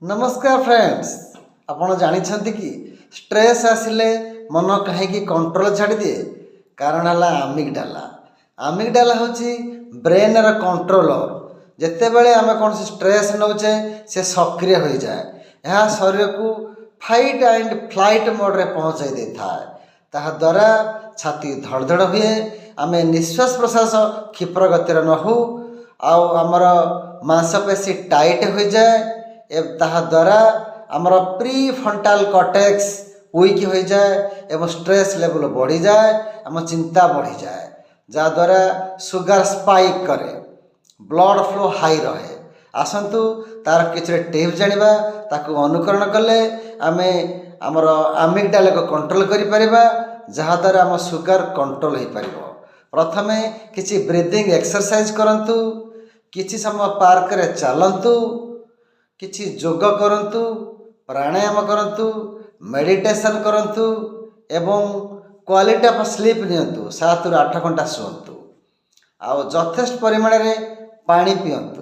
नमस्कार फ्रेंड्स। आपण जानी कि स्ट्रेस आसिले मन कहीं कंट्रोल छाड़ी दिए कारण है आमिगडाला। आमिगडाला हूँ ब्रेन र कंट्रोलर। जिते बड़े आम कौन स्ट्रेस नौचे से सक्रिय हो जाए, यह शरीर को फाइट एंड फ्लाइट मोड रे पहुँचाई दे था द्वारा छाती धड़धड़ हुए, आम निश्वास प्रश्वास क्षिप्र गतिर न हो, आमर मांसपेशी टाइट हो जाए। द्वारा आमर प्री फ्रंटाल कॉर्टेक्स वीक हो जाए एवं स्ट्रेस लेवल बढ़ी जाए, आम चिंता बढ़ी जाए, जहाद्वारा सुगर स्पाइक करे, ब्लड फ्लो हाई रहे। आसतु तार किसी टिप्स जानिबा, ताकू अनुकरण कले आमे आमर आमिगडाला को कंट्रोल करि परिबा, जहाद्वारा आम सुगर कंट्रोल हो पारिबो। प्रथमे किछि ब्रीदिंग एक्सरसाइज करंतु, किछि समय पार्क रे चलंतु, किछि योगा करंतु, प्राणायाम करंतु, मेडिटेशन करंतु एवं क्वालिटी ऑफ स्लीप नियंतु। 7 ରୁ 8 घंटा शुअंतु, आ यथेष्ट परिमाण रे पानी पियंतु।